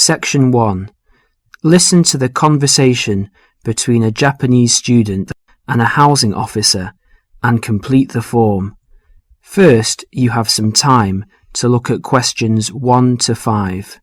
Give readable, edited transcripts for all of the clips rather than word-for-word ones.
Section 1. Listen to the conversation between a Japanese student and a housing officer and complete the form. First, you have some time to look at questions 1 to 5.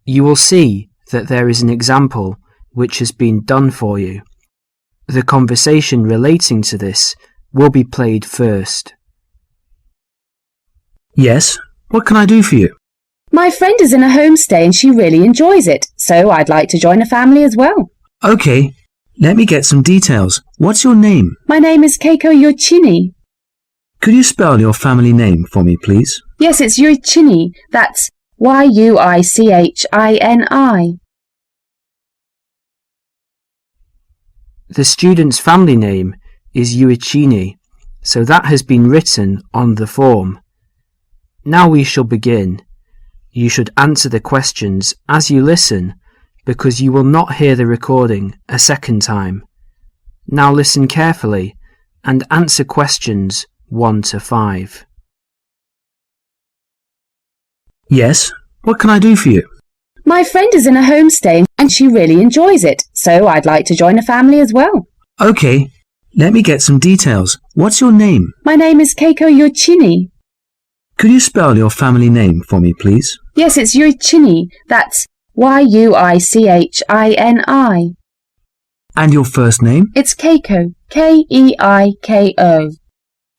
You will see that there is an example which has been done for you. The conversation relating to this will be played first. Yes, what can I do for you? My friend is in a homestay and she really enjoys it, so I'd like to join a family as well. Okay, let me get some details. What's your name? My name is Keiko Yoichini. Could you spell your family name for me, please? Yes, it's Yoichini. That's Yuichini. The student's family name is Yuichini, so that has been written on the form. Now we shall begin. You should answer the questions as you listen, because you will not hear the recording a second time. Now listen carefully and answer questions 1 to 5. Yes, what can I do for you? My friend is in a homestay and she really enjoys it, so I'd like to join a family as well. Okay, let me get some details. What's your name? My name is Keiko Yoichini. Could you spell your family name for me, please? Yes, it's Yoichini. That's Yuichini. And your first name? It's Keiko. Keiko.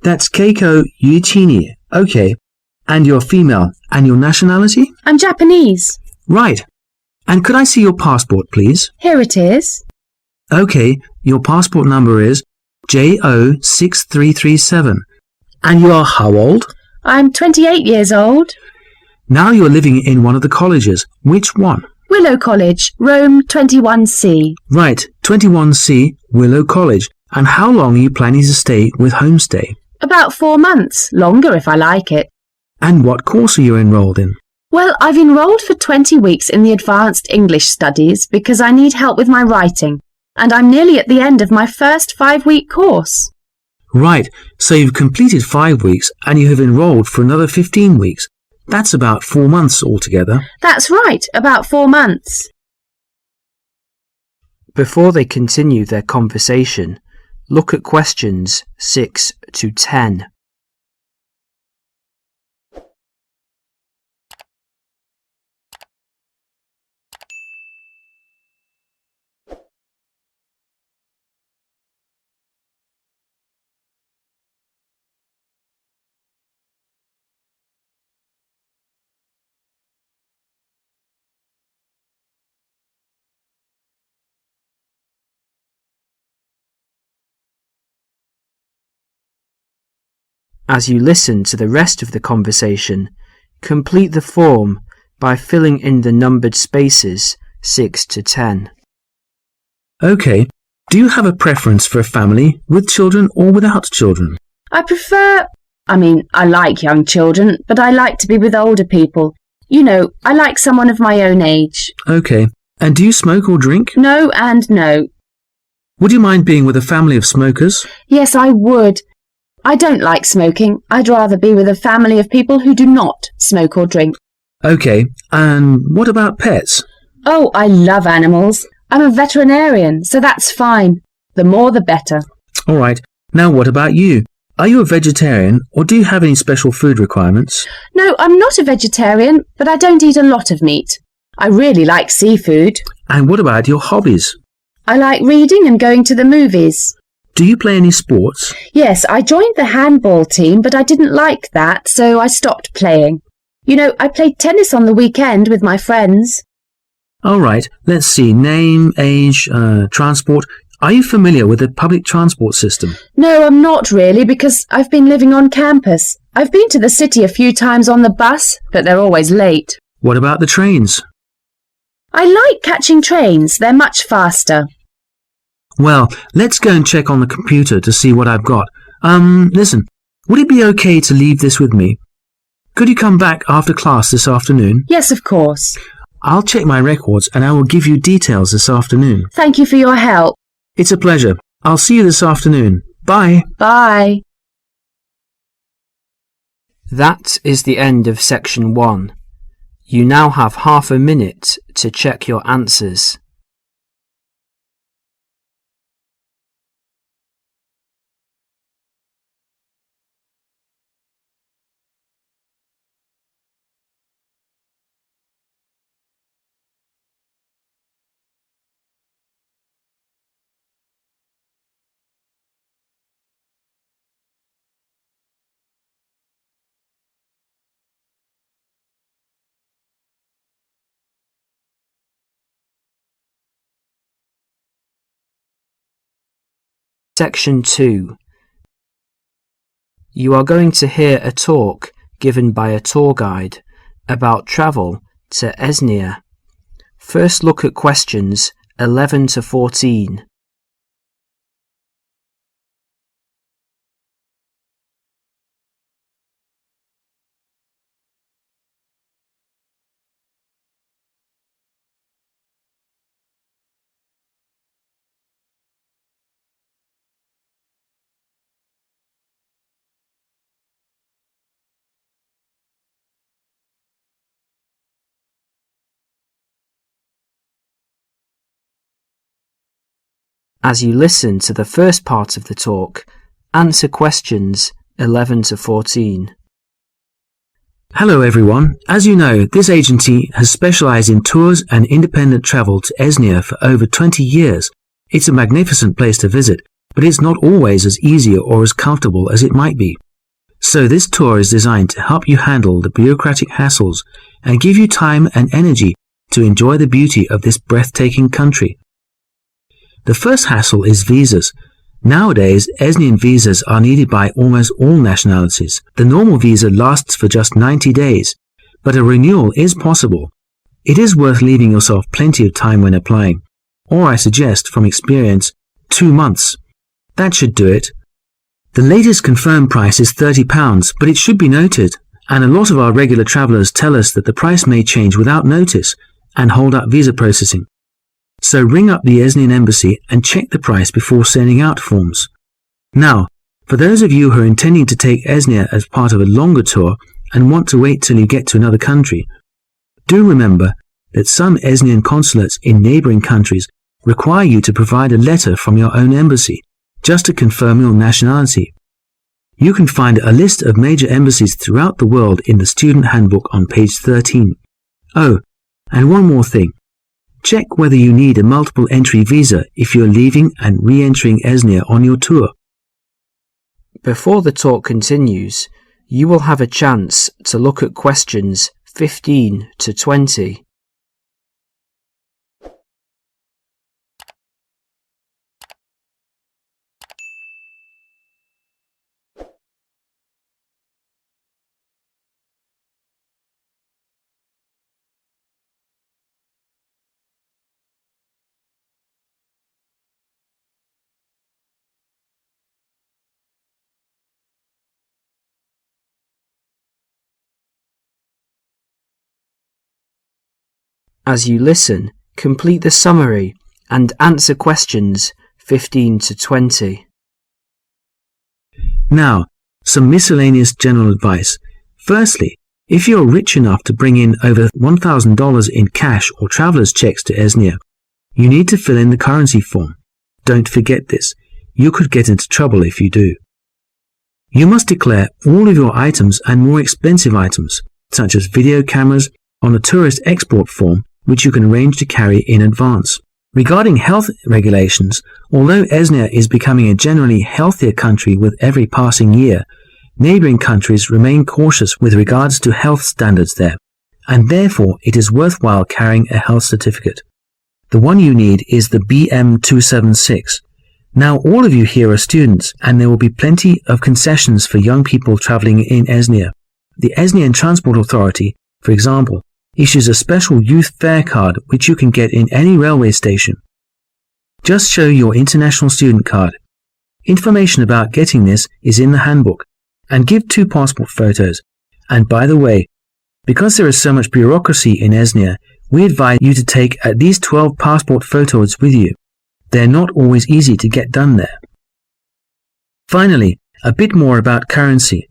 That's Keiko Yuichini. Okay. And you're female. And your nationality? I'm Japanese. Right. And could I see your passport, please? Here it is. Okay, your passport number is JO6337. And you are how old? I'm 28 years old. Now you're living in one of the colleges. Which one? Willow College, Rome 21C. Right, 21C, Willow College. And how long are you planning to stay with Homestay? About 4 months, longer if I like it. And what course are you enrolled in? Well, I've enrolled for 20 weeks in the Advanced English Studies because I need help with my writing, and I'm nearly at the end of my first 5-week course. Right, so you've completed 5 weeks and you have enrolled for another 15 weeks. That's about 4 months altogether. That's right, about 4 months. Before they continue their conversation, look at questions 6 to 10. As you listen to the rest of the conversation, complete the form by filling in the numbered spaces 6 to 10. Okay, do you have a preference for a family with children or without children? I like young children, but I like to be with older people. You know, I like someone of my own age. Okay, and do you smoke or drink? No and no. Would you mind being with a family of smokers? Yes, I would. I don't like smoking. I'd rather be with a family of people who do not smoke or drink. Okay, and what about pets? Oh, I love animals. I'm a veterinarian, so that's fine. The more the better. All right, now what about you? Are you a vegetarian or do you have any special food requirements? No, I'm not a vegetarian, but I don't eat a lot of meat. I really like seafood. And what about your hobbies? I like reading and going to the movies. Do you play any sports? Yes, I joined the handball team, but I didn't like that, so I stopped playing. You know, I played tennis on the weekend with my friends. All right, let's see. Name, age, transport. Are you familiar with the public transport system? No, I'm not really, because I've been living on campus. I've been to the city a few times on the bus, but they're always late. What about the trains? I like catching trains. They're much faster. Well, let's go and check on the computer to see what I've got. Listen, would it be okay to leave this with me? Could you come back after class this afternoon? Yes, of course. I'll check my records and I will give you details this afternoon. Thank you for your help. It's a pleasure. I'll see you this afternoon. Bye. Bye. That is the end of section 1. You now have half a minute to check your answers. Section 2. You are going to hear a talk given by a tour guide about travel to Enzia. First look at questions 11 to 14. As you listen to the first part of the talk, answer questions 11 to 14. Hello everyone. As you know, this agency has specialized in tours and independent travel to Enzia for over 20 years. It's a magnificent place to visit, but it's not always as easy or as comfortable as it might be. So this tour is designed to help you handle the bureaucratic hassles and give you time and energy to enjoy the beauty of this breathtaking country. The first hassle is visas. Nowadays, Enzian visas are needed by almost all nationalities. The normal visa lasts for just 90 days, but a renewal is possible. It is worth leaving yourself plenty of time when applying, or I suggest, from experience, 2 months. That should do it. The latest confirmed price is £30, but it should be noted, and a lot of our regular travellers tell us that the price may change without notice and hold up visa processing. So ring up the Enzian embassy and check the price before sending out forms. Now, for those of you who are intending to take Enzia as part of a longer tour and want to wait till you get to another country, do remember that some Enzian consulates in neighbouring countries require you to provide a letter from your own embassy just to confirm your nationality. You can find a list of major embassies throughout the world in the student handbook on page 13. Oh, and one more thing. Check whether you need a multiple entry visa if you're leaving and re-entering Enzia on your tour. Before the talk continues, you will have a chance to look at questions 15 to 20. As you listen, complete the summary and answer questions 15 to 20. Now, some miscellaneous general advice. Firstly, if you're rich enough to bring in over $1,000 in cash or traveller's checks to Enzia, you need to fill in the currency form. Don't forget this. You could get into trouble if you do. You must declare all of your items and more expensive items, such as video cameras, on a tourist export form, which you can arrange to carry in advance. Regarding health regulations, although Enzia is becoming a generally healthier country with every passing year, neighbouring countries remain cautious with regards to health standards there, and therefore it is worthwhile carrying a health certificate. The one you need is the BM276. Now all of you here are students, and there will be plenty of concessions for young people travelling in Enzia. The Enzian Transport Authority, for example, issues a special youth fare card which you can get in any railway station. Just show your international student card. Information about getting this is in the handbook, and give 2 passport photos. And by the way, because there is so much bureaucracy in Enzia, we advise you to take at least 12 passport photos with you. They're not always easy to get done there. Finally, a bit more about currency.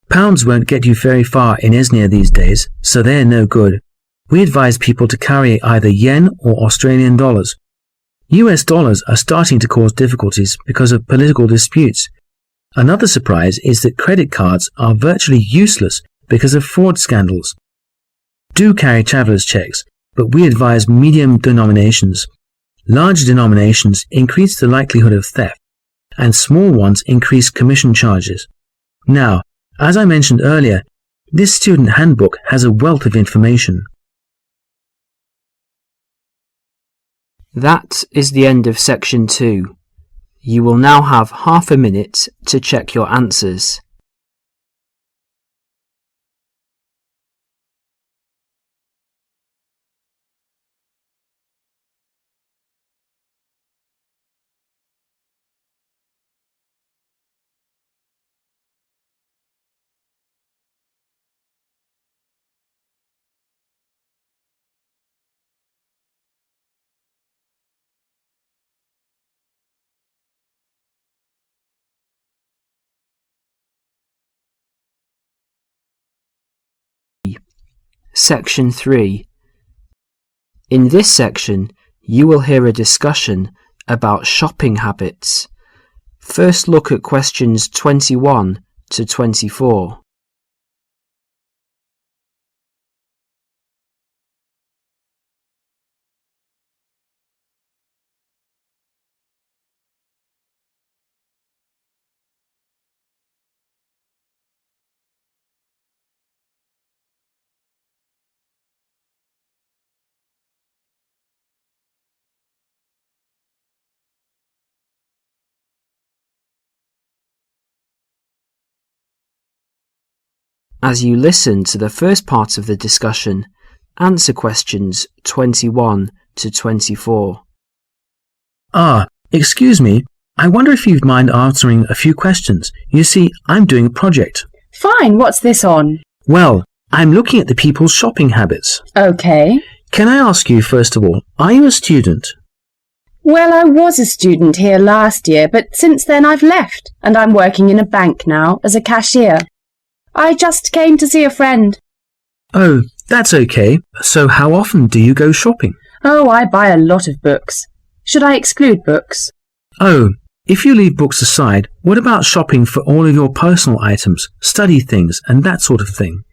Pounds won't get you very far in Enzia these days, so they're no good. We advise people to carry either yen or Australian dollars. US dollars are starting to cause difficulties because of political disputes. Another surprise is that credit cards are virtually useless because of fraud scandals. Do carry traveller's checks, but we advise medium denominations. Large denominations increase the likelihood of theft, and small ones increase commission charges. Now, as I mentioned earlier, this student handbook has a wealth of information. That is the end of section 2. You will now have half a minute to check your answers. Section 3. In this section, you will hear a discussion about shopping habits. First look at questions 21 to 24. As you listen to the first part of the discussion, answer questions 21 to 24. Excuse me. I wonder if you'd mind answering a few questions. You see, I'm doing a project. Fine, what's this on? Well, I'm looking at the people's shopping habits. Okay. Can I ask you, first of all, are you a student? Well, I was a student here last year, but since then I've left, and I'm working in a bank now as a cashier. I just came to see a friend. Oh, that's okay. So how often do you go shopping? Oh, I buy a lot of books. Should I exclude books? Oh, if you leave books aside, what about shopping for all of your personal items, study things, and that sort of thing?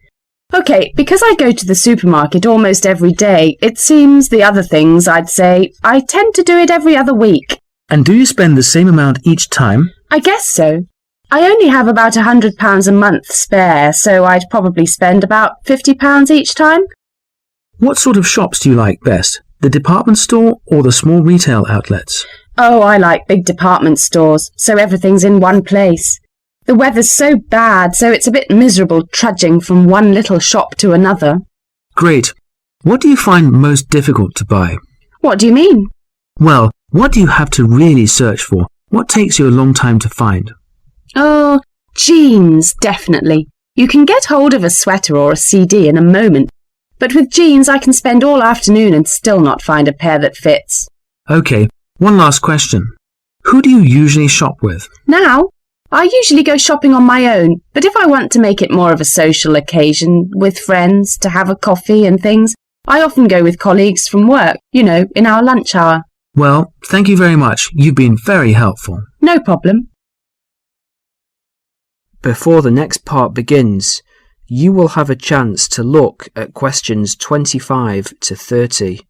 Okay, because I go to the supermarket almost every day, it seems the other things, I'd say, I tend to do it every other week. And do you spend the same amount each time? I guess so. I only have about £100 a month spare, so I'd probably spend about £50 each time. What sort of shops do you like best? The department store or the small retail outlets? Oh, I like big department stores, so everything's in one place. The weather's so bad, so it's a bit miserable trudging from one little shop to another. Great. What do you find most difficult to buy? What do you mean? Well, what do you have to really search for? What takes you a long time to find? Oh, jeans, definitely. You can get hold of a sweater or a CD in a moment, but with jeans I can spend all afternoon and still not find a pair that fits. Okay, one last question. Who do you usually shop with? Now, I usually go shopping on my own, but if I want to make it more of a social occasion with friends to have a coffee and things, I often go with colleagues from work, in our lunch hour. Well, thank you very much. You've been very helpful. No problem. Before the next part begins, you will have a chance to look at questions 25 to 30.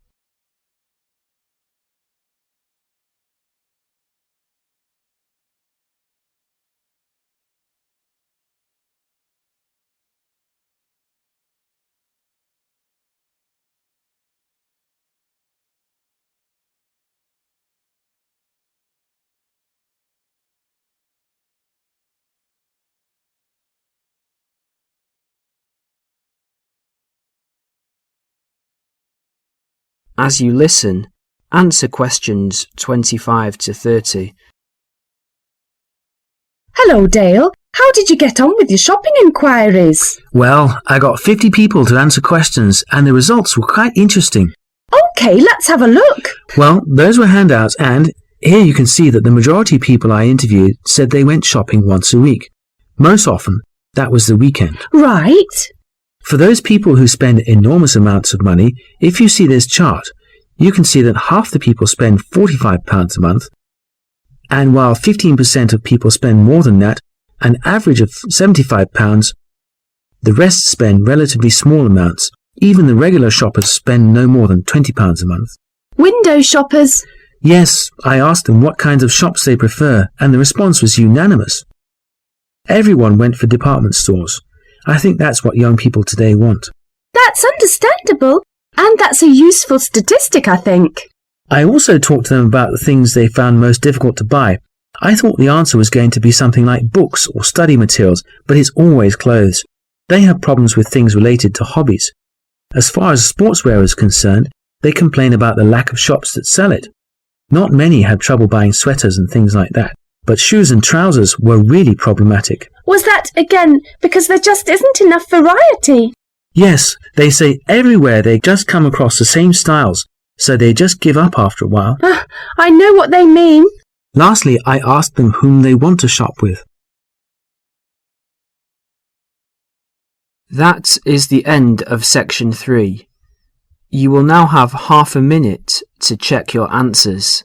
As you listen, answer questions 25 to 30. Hello, Dale. How did you get on with your shopping inquiries? Well, I got 50 people to answer questions and the results were quite interesting. OK, let's have a look. Well, those were handouts and here you can see that the majority of people I interviewed said they went shopping once a week. Most often, that was the weekend. Right. For those people who spend enormous amounts of money, if you see this chart, you can see that half the people spend £45 a month, and while 15% of people spend more than that, an average of £75, the rest spend relatively small amounts. Even the regular shoppers spend no more than £20 a month. Window shoppers. Yes, I asked them what kinds of shops they prefer, and the response was unanimous. Everyone went for department stores. I think that's what young people today want. That's understandable, and that's a useful statistic, I think. I also talked to them about the things they found most difficult to buy. I thought the answer was going to be something like books or study materials, but it's always clothes. They have problems with things related to hobbies. As far as sportswear is concerned, they complain about the lack of shops that sell it. Not many had trouble buying sweaters and things like that, but shoes and trousers were really problematic. Was that, again, because there just isn't enough variety? Yes, they say everywhere they just come across the same styles, so they just give up after a while. I know what they mean. Lastly, I asked them whom they want to shop with. That is the end of section 3. You will now have half a minute to check your answers.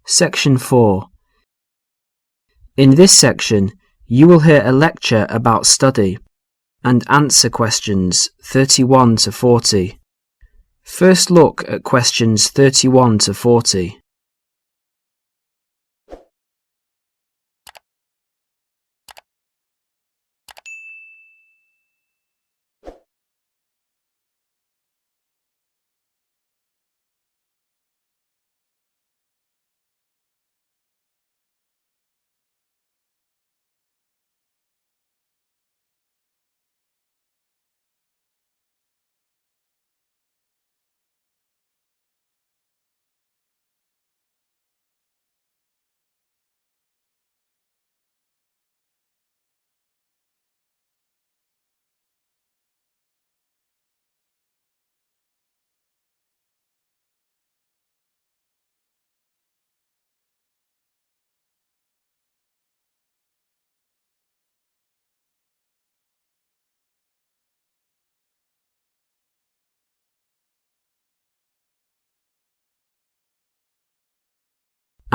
Section 4. In this section, you will hear a lecture about study and answer questions 31 to 40. First look at questions 31 to 40.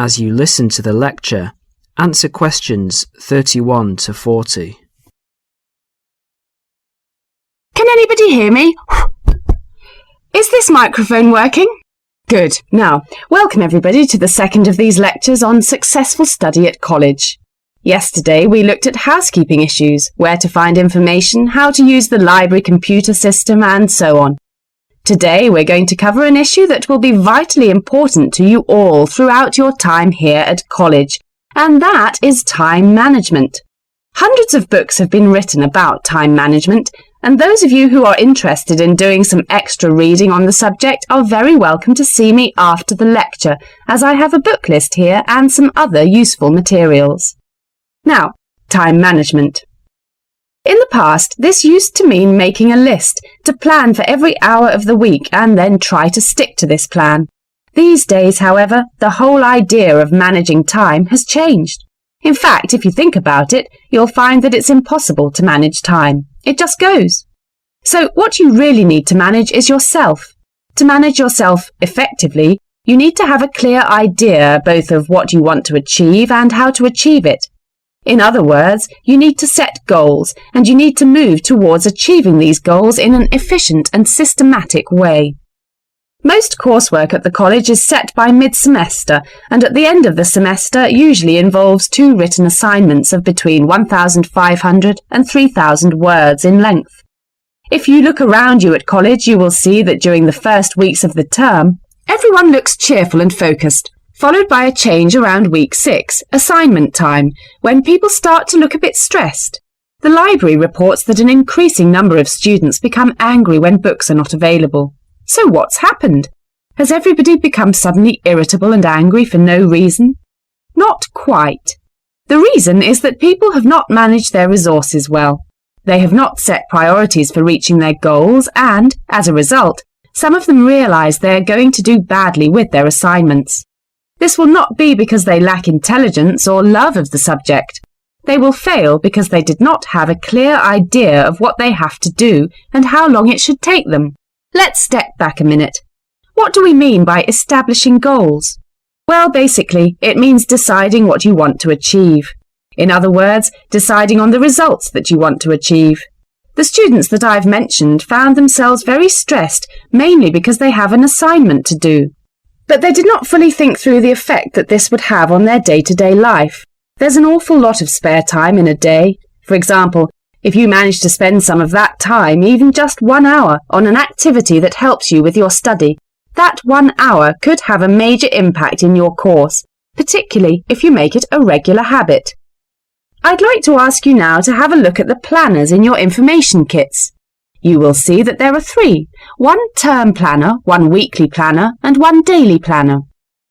As you listen to the lecture, answer questions 31 to 40. Can anybody hear me? Is this microphone working? Good. Now, welcome everybody to the second of these lectures on successful study at college. Yesterday we looked at housekeeping issues, where to find information, how to use the library computer system and so on. Today we're going to cover an issue that will be vitally important to you all throughout your time here at college, and that is time management. Hundreds of books have been written about time management, and those of you who are interested in doing some extra reading on the subject are very welcome to see me after the lecture, as I have a book list here and some other useful materials. Now, time management. In the past, this used to mean making a list to plan for every hour of the week and then try to stick to this plan. These days, however, the whole idea of managing time has changed. In fact, if you think about it, you'll find that it's impossible to manage time. It just goes. So what you really need to manage is yourself. To manage yourself effectively, you need to have a clear idea both of what you want to achieve and how to achieve it. In other words, you need to set goals, and you need to move towards achieving these goals in an efficient and systematic way. Most coursework at the college is set by mid-semester, and at the end of the semester usually involves 2 written assignments of between 1,500 and 3,000 words in length. If you look around you at college, you will see that during the first weeks of the term, everyone looks cheerful and focused, followed by a change around week 6, assignment time, when people start to look a bit stressed. The library reports that an increasing number of students become angry when books are not available. So what's happened? Has everybody become suddenly irritable and angry for no reason? Not quite. The reason is that people have not managed their resources well. They have not set priorities for reaching their goals and, as a result, some of them realise they are going to do badly with their assignments. This will not be because they lack intelligence or love of the subject. They will fail because they did not have a clear idea of what they have to do and how long it should take them. Let's step back a minute. What do we mean by establishing goals? Well, basically, it means deciding what you want to achieve. In other words, deciding on the results that you want to achieve. The students that I've mentioned found themselves very stressed, mainly because they have an assignment to do. But they did not fully think through the effect that this would have on their day-to-day life. There's an awful lot of spare time in a day. For example, if you manage to spend some of that time, even just 1 hour, on an activity that helps you with your study, that 1 hour could have a major impact in your course, particularly if you make it a regular habit. I'd like to ask you now to have a look at the planners in your information kits. You will see that there are 3, 1 term planner, 1 weekly planner, and 1 daily planner.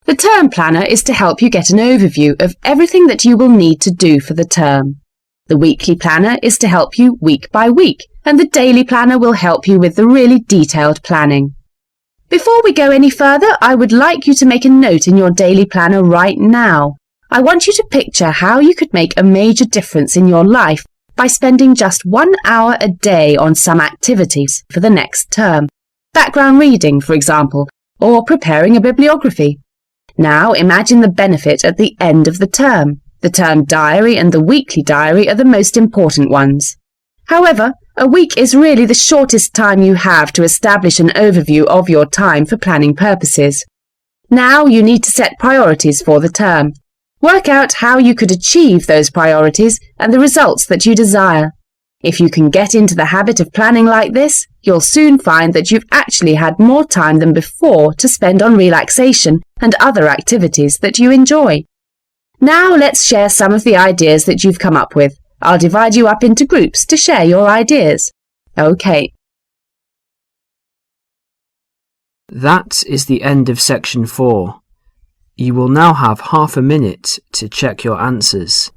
The term planner is to help you get an overview of everything that you will need to do for the term. The weekly planner is to help you week by week, and the daily planner will help you with the really detailed planning. Before we go any further, I would like you to make a note in your daily planner right now. I want you to picture how you could make a major difference in your life by spending just 1 hour a day on some activities for the next term. Background reading, for example, or preparing a bibliography. Now imagine the benefit at the end of the term. The term diary and the weekly diary are the most important ones. However, a week is really the shortest time you have to establish an overview of your time for planning purposes. Now you need to set priorities for the term. Work out how you could achieve those priorities and the results that you desire. If you can get into the habit of planning like this, you'll soon find that you've actually had more time than before to spend on relaxation and other activities that you enjoy. Now let's share some of the ideas that you've come up with. I'll divide you up into groups to share your ideas. OK. That is the end of section 4. You will now have half a minute to check your answers.